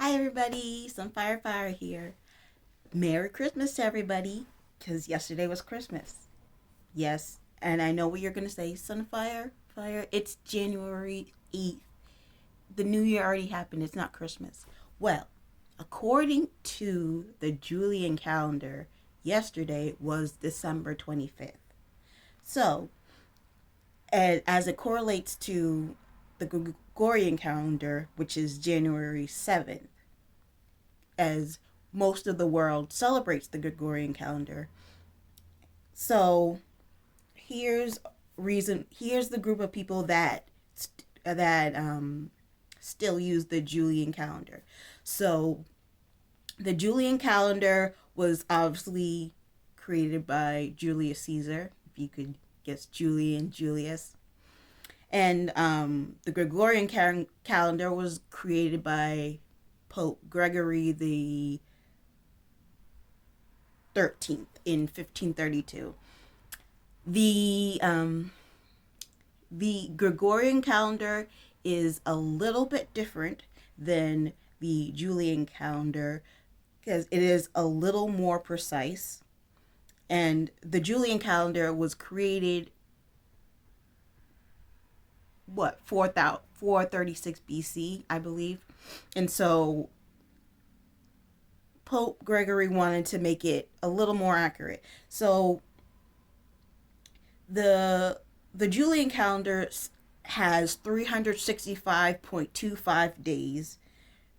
Hi everybody, Fire here. Merry Christmas to everybody, because yesterday was Christmas. Yes, and I know what you're gonna say, Fire. It's January 8th. The New Year already happened. It's not Christmas. Well, according to the Julian calendar, yesterday was December 25th. So, and as it correlates to the Gregorian calendar, which is January 7th, as most of the world celebrates the Gregorian calendar. So here's the group of people that still use the Julian calendar. So the Julian calendar was obviously created by Julius Caesar, if you could guess Julian Julius. And the Gregorian calendar was created by Pope Gregory the 13th in 1532. The um, the Gregorian calendar is a little bit different than the Julian calendar because it is a little more precise. And the Julian calendar was created what 436 BC, I believe. And so Pope Gregory wanted to make it a little more accurate. So the Julian calendar has 365.25 days,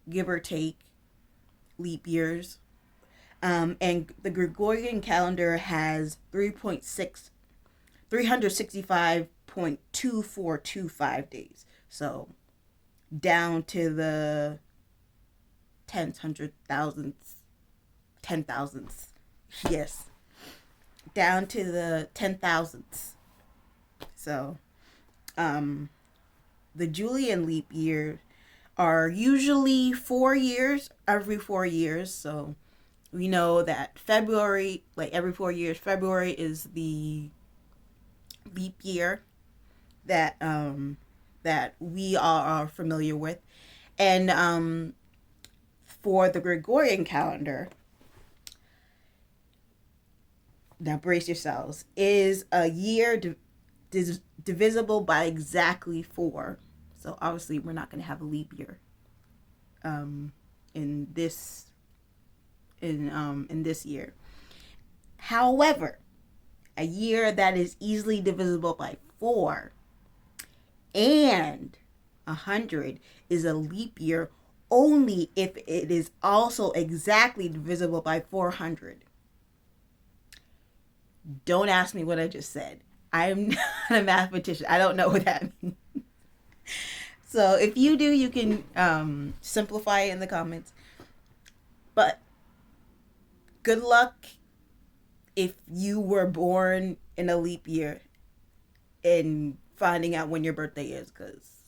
give or take, leap years. And the Gregorian calendar has 365.2425 days. So down to the tenths, hundred thousandths, 10,000ths. Yes, down to the 10,000ths. So, um, the Julian leap year are usually 4 years, every 4 years. So we know that February, like every 4 years, February is the leap year that we all are familiar with, and for the Gregorian calendar, now brace yourselves, is a year divisible by exactly four. So obviously, we're not going to have a leap year um, in this year. However, a year that is easily divisible by four and 100 is a leap year only if it is also exactly divisible by 400. Don't ask me what I just said. I'm not a mathematician. I don't know what that means. So if you do, you can simplify it in the comments. But good luck if you were born in a leap year and finding out when your birthday is, because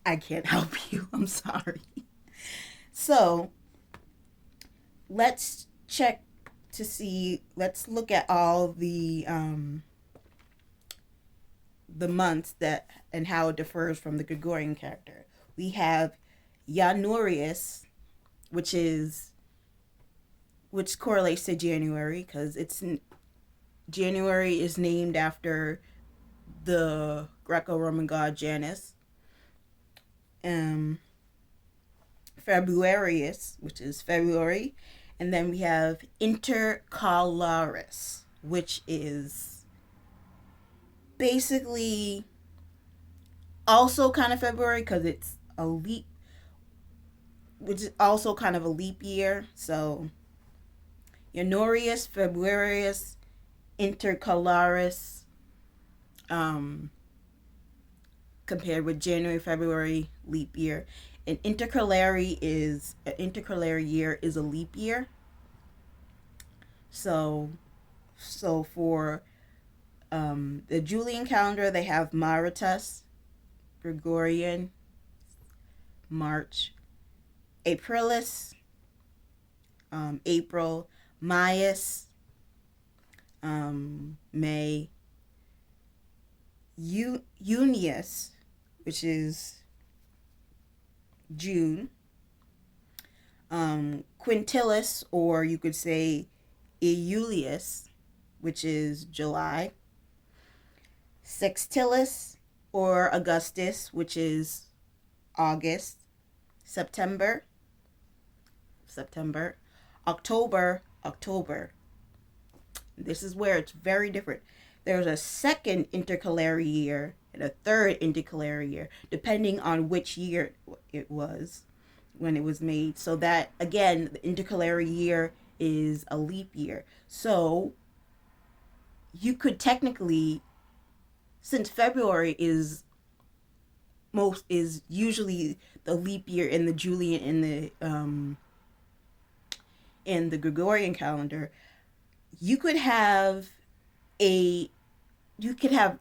I can't help you. I'm sorry. So let's check to see. Let's look at all the months that and how it differs from the Gregorian calendar. We have Januarius, which is which correlates to January because it's January is named after the Greco-Roman god Janus. Um, Februarius, which is February, and then we have Intercalaris, which is basically also kind of February because it's a leap, which is also kind of a leap year. So Januarius, Februarius, Intercalaris, um, compared with January, February leap year. An intercalary year is a leap year. So for the Julian calendar, they have Maritas, Gregorian, March, Aprilis, April, Maius, May, Junius, which is June. Quintilis, or you could say Iulius, which is July. Sextilis, or Augustus, which is August. September, September. October. This is where it's very different. There's a second intercalary year and a third intercalary year, depending on which year it was when it was made. So that, again, the intercalary year is a leap year. So you could technically, since February is usually the leap year in the Julian in the Gregorian calendar, you could have a you could have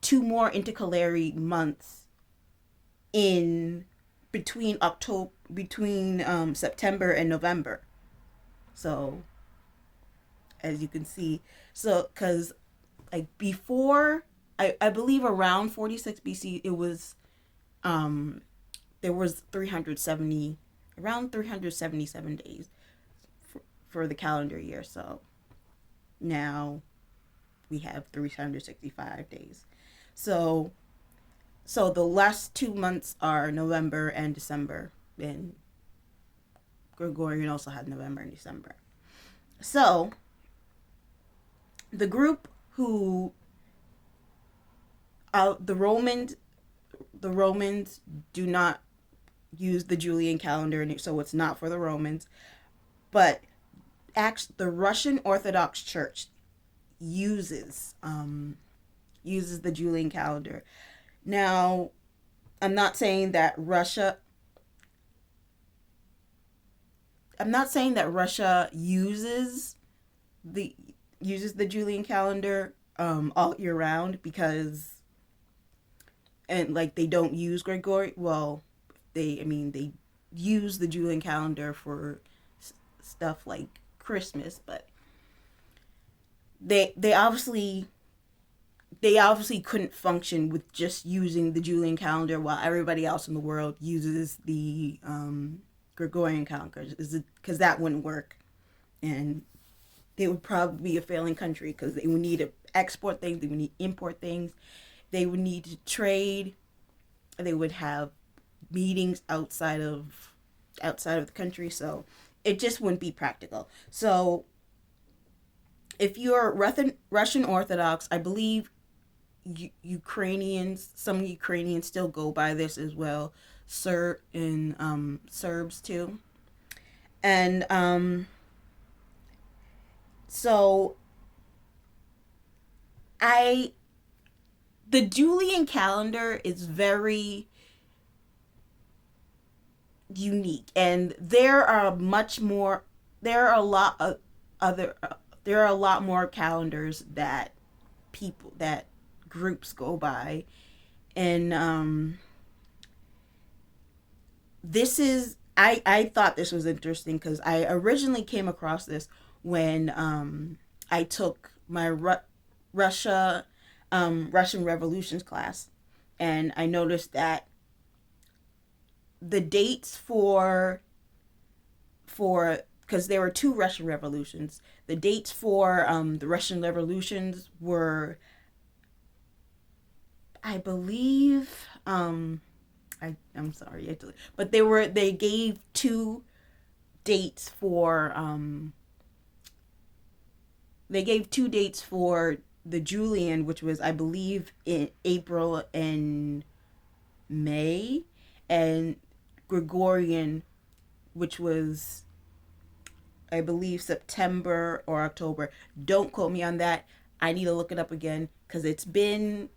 two more intercalary months in between September and November. So as you can see, so because like before, I believe around 46 BC it was there was 370 around 377 days for the calendar year. So now we have 365 days. So the last 2 months are November and December, and Gregorian also had November and December. So the group who the Romans do not use the Julian calendar, so it's not for the Romans. But actually, the Russian Orthodox Church uses the Julian calendar. Now, I'm not saying that Russia uses the Julian calendar all year round, because and like they don't use Gregorian. Well, they use the Julian calendar for stuff like Christmas, but they obviously couldn't function with just using the Julian calendar while everybody else in the world uses the Gregorian calendar, because that wouldn't work, and they would probably be a failing country, because they would need to export things, they would need to import things, they would need to trade, they would have meetings outside of the country, so it just wouldn't be practical. So if you're Russian Orthodox, I believe some Ukrainians still go by this as well, Serbs too, and so the Julian calendar is very unique, and there are a lot more calendars that groups go by, and this is I thought this was interesting, because I originally came across this when I took my Russian Revolutions class, and I noticed that the dates for because there were two Russian revolutions. The dates for the Russian revolutions were, I believe, I'm sorry, but they gave two dates for the Julian, which was, I believe, in April and May, and Gregorian, which was, I believe, September or October. Don't quote me on that. I need to look it up again, because it's been,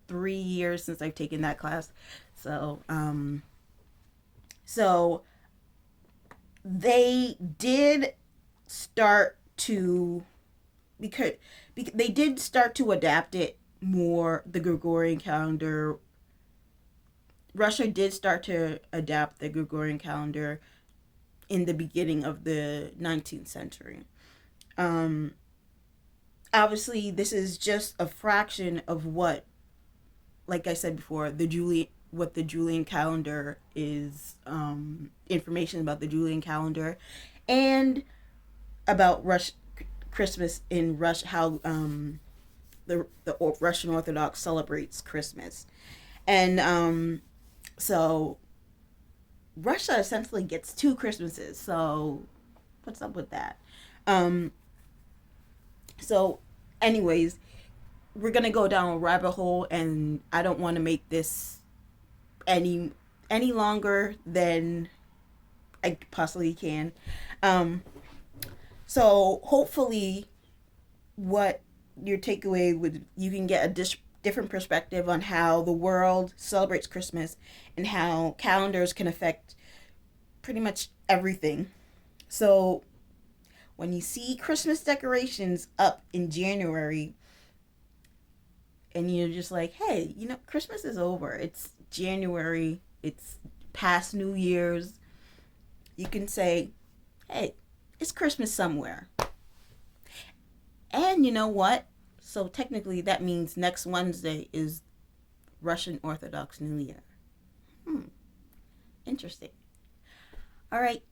3 years since I've taken that class. So they did start to because they did start to adapt it more, the Gregorian calendar. Russia did start to adapt the Gregorian calendar in the beginning of the 19th century. Obviously, this is just a fraction of what, like I said before, the what the Julian calendar is, information about the Julian calendar, and about Christmas in Russia, how the Russian Orthodox celebrates Christmas. And so Russia essentially gets two Christmases. So what's up with that? Um, so, anyways, we're gonna go down a rabbit hole, and I don't want to make this any longer than I possibly can. Um, so hopefully, what your takeaway would, you can get a different perspective on how the world celebrates Christmas and how calendars can affect pretty much everything. So when you see Christmas decorations up in January and you're just like, hey, Christmas is over. It's January. It's past New Year's. You can say, hey, it's Christmas somewhere. And you know what? So technically that means next Wednesday is Russian Orthodox New Year. Interesting. All right.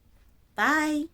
Bye.